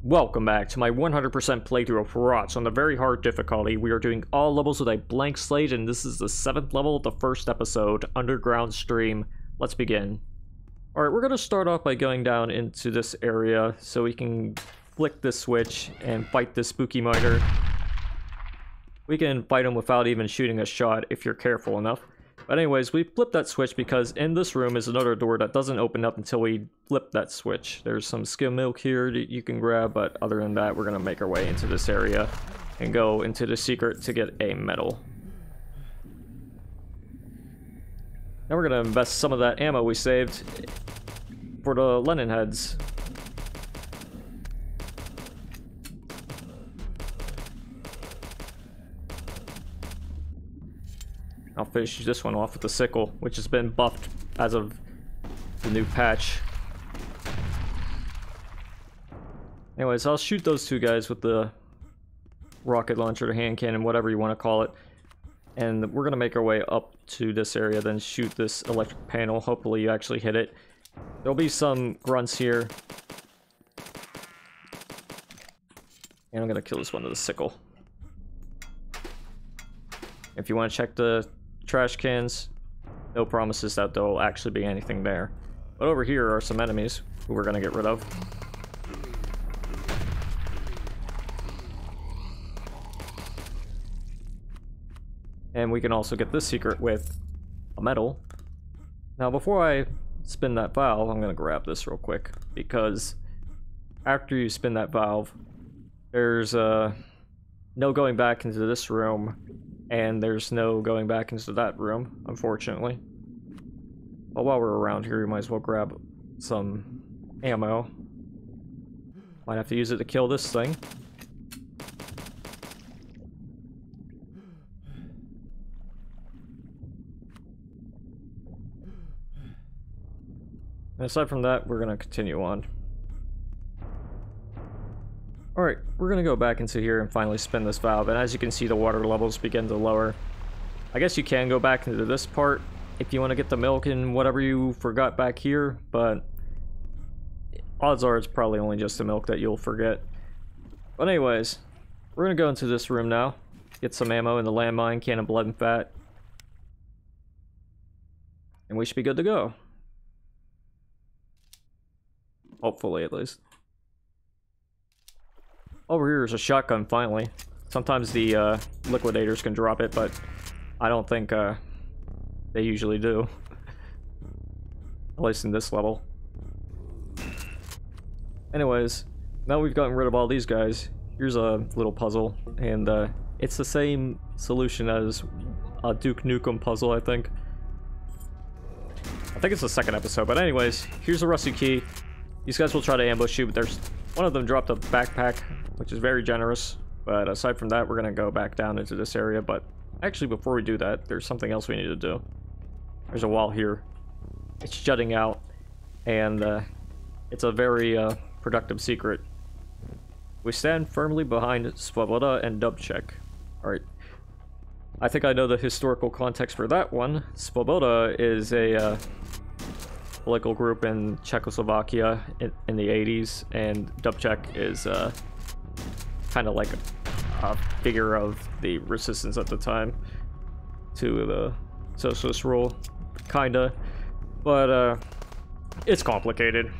Welcome back to my 100% playthrough of HROT. On the very hard difficulty, we are doing all levels with a blank slate, and this is the 7th level of the first episode, Underground Stream. Let's begin. Alright, we're going to start off by going down into this area so we can flick this switch and fight this spooky miner. We can fight him without even shooting a shot if you're careful enough. But anyways, we flipped that switch because in this room is another door that doesn't open up until we flip that switch. There's some skim milk here that you can grab, but other than that, we're going to make our way into this area and go into the secret to get a medal. Now we're going to invest some of that ammo we saved for the Lennon heads. I'll finish this one off with the sickle, which has been buffed as of the new patch. Anyways, I'll shoot those two guys with the rocket launcher, the hand cannon, whatever you want to call it. And we're going to make our way up to this area, then shoot this electric panel. Hopefully you actually hit it. There'll be some grunts here. And I'm going to kill this one with a sickle. If you want to check the trash cans, no promises that there'll actually be anything there. But over here are some enemies who we're going to get rid of. And we can also get this secret with a medal. Now before I spin that valve, I'm going to grab this real quick, because after you spin that valve, there's no going back into this room. And there's no going back into that room, unfortunately. But while we're around here, we might as well grab some ammo. Might have to use it to kill this thing. And aside from that, we're going to continue on. Alright, we're going to go back into here and finally spin this valve, and as you can see, the water levels begin to lower. I guess you can go back into this part if you want to get the milk and whatever you forgot back here, but odds are it's probably only just the milk that you'll forget. But anyways, we're going to go into this room now, get some ammo in the landmine, can of blood and fat, and we should be good to go. Hopefully, at least. Over here is a shotgun, finally. Sometimes the liquidators can drop it, but I don't think they usually do. At least in this level. Anyways, now we've gotten rid of all these guys, here's a little puzzle, and it's the same solution as a Duke Nukem puzzle, I think. I think it's the second episode, but anyways, here's a rusty key. These guys will try to ambush you, but there's one of them dropped a backpack, which is very generous. But aside from that, we're going to go back down into this area. But actually, before we do that, there's something else we need to do. There's a wall here. It's jutting out, and it's a very productive secret. We stand firmly behind Svoboda and Dubček. Alright. I think I know the historical context for that one. Svoboda is a political group in Czechoslovakia in the 80s, and Dubček is kind of like a figure of the resistance at the time to the socialist rule, kinda, but it's complicated.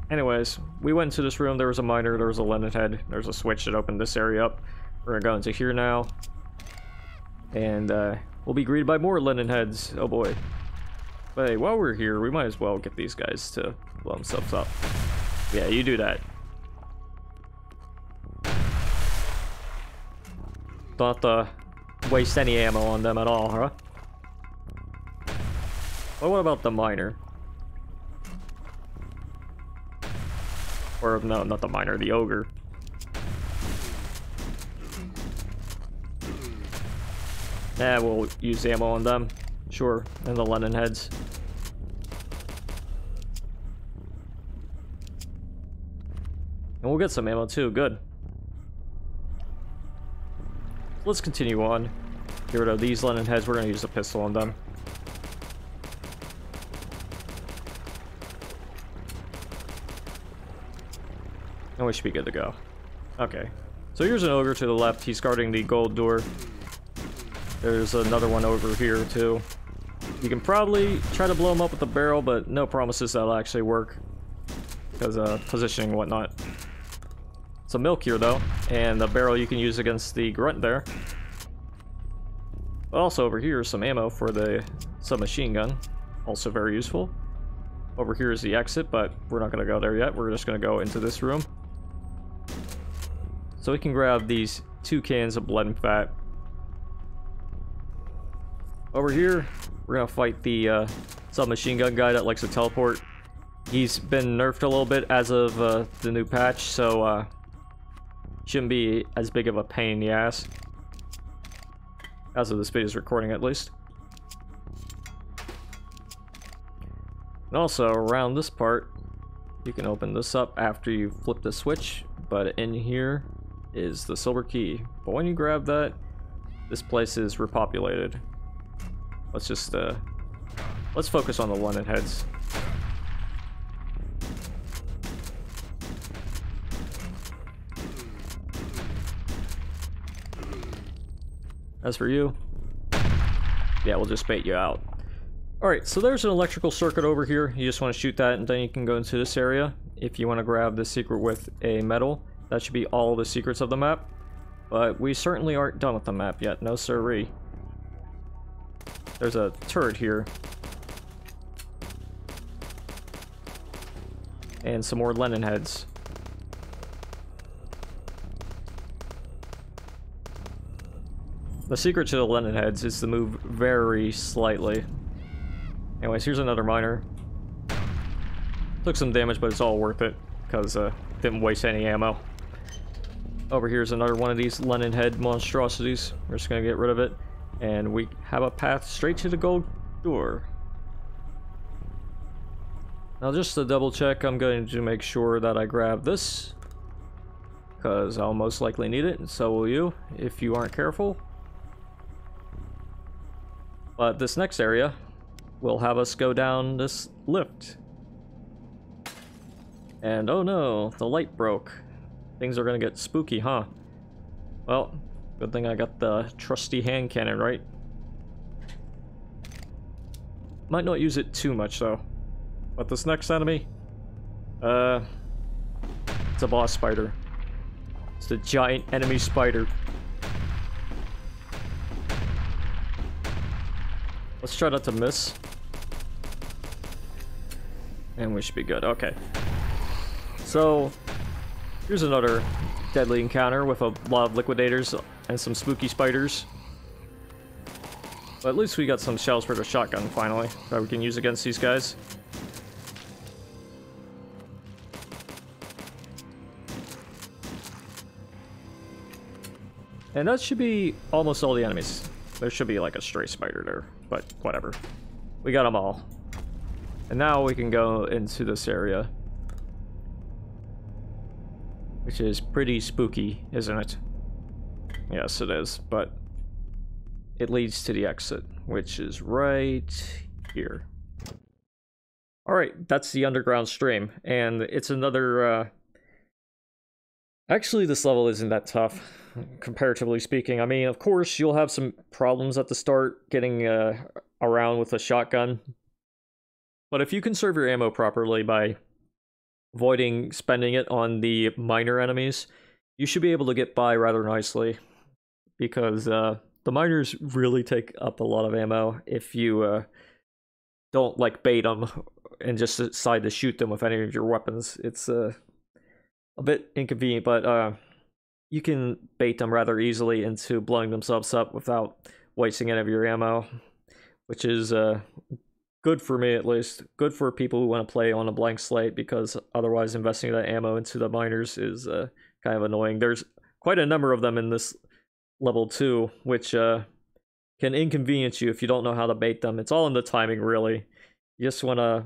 Anyways, we went into this room, there was a miner, there was a Lennon head, there's a switch that opened this area up. We're gonna go into here now, and we'll be greeted by more Lennon heads. Oh boy. But hey, while we're here, we might as well get these guys to blow themselves up. Yeah, you do that. Don't have to waste any ammo on them at all, huh? Well, what about the miner? Or, no, not the miner, the ogre. Yeah, we'll use ammo on them. Sure, and the Lennon heads. And we'll get some ammo too, good. Let's continue on. Get rid of these Lennon heads, we're gonna use a pistol on them. And we should be good to go. Okay. So here's an ogre to the left. He's guarding the gold door. There's another one over here, too. You can probably try to blow him up with a barrel, but no promises that'll actually work. Because, positioning and whatnot. Some milk here, though. And the barrel you can use against the grunt there. But also over here is some ammo for the submachine gun. Also very useful. Over here is the exit, but we're not going to go there yet. We're just going to go into this room. So we can grab these 2 cans of blood and fat. Over here, we're going to fight the submachine gun guy that likes to teleport. He's been nerfed a little bit as of the new patch, so shouldn't be as big of a pain in the ass. As of this video's recording, at least. And also, around this part, you can open this up after you flip the switch, but in here is the silver key. But when you grab that, this place is repopulated. Let's just, let's focus on the London heads. As for you, yeah, we'll just bait you out. Alright, so there's an electrical circuit over here. You just want to shoot that, and then you can go into this area. If you want to grab the secret with a medal, that should be all the secrets of the map. But we certainly aren't done with the map yet, no sirree. There's a turret here. And some more Lenin heads. The secret to the Lenin heads is to move very slightly. Anyways, here's another miner. Took some damage, but it's all worth it, because didn't waste any ammo. Over here's another one of these Lenin head monstrosities. We're just gonna get rid of it. And we have a path straight to the gold door. Now just to double check, I'm going to make sure that I grab this, because I'll most likely need it, and so will you, if you aren't careful. But this next area will have us go down this lift. And oh no, the light broke. Things are gonna get spooky, huh? Well, good thing I got the trusty hand cannon, right? Might not use it too much though. But this next enemy, it's a boss spider. It's the giant enemy spider. Let's try not to miss. And we should be good. Okay. So, here's another deadly encounter with a lot of liquidators and some spooky spiders. But at least we got some shells for the shotgun, finally, that we can use against these guys. And that should be almost all the enemies. There should be like a stray spider there, but whatever. We got them all. And now we can go into this area, which is pretty spooky, isn't it? Yes, it is, but it leads to the exit, which is right here. Alright, that's the underground stream, and it's another, actually, this level isn't that tough, comparatively speaking. I mean, of course, you'll have some problems at the start getting around with a shotgun. But if you conserve your ammo properly by avoiding spending it on the minor enemies, you should be able to get by rather nicely. Because the miners really take up a lot of ammo if you don't, like, bait them and just decide to shoot them with any of your weapons. It's a bit inconvenient, but you can bait them rather easily into blowing themselves up without wasting any of your ammo, which is good for me, at least. Good for people who want to play on a blank slate, because otherwise investing that ammo into the miners is kind of annoying. There's quite a number of them in this level too, which can inconvenience you if you don't know how to bait them. It's all in the timing, really. You just want to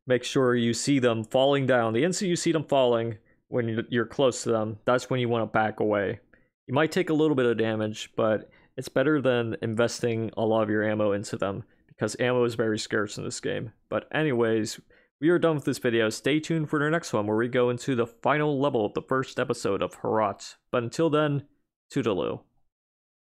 make sure you see them falling down. The instant you see them falling, when you're close to them, that's when you want to back away. You might take a little bit of damage, but it's better than investing a lot of your ammo into them, because ammo is very scarce in this game. But anyways, We are done with this video. Stay tuned for the next one where we go into the final level of the first episode of HROT. But until then, toodaloo.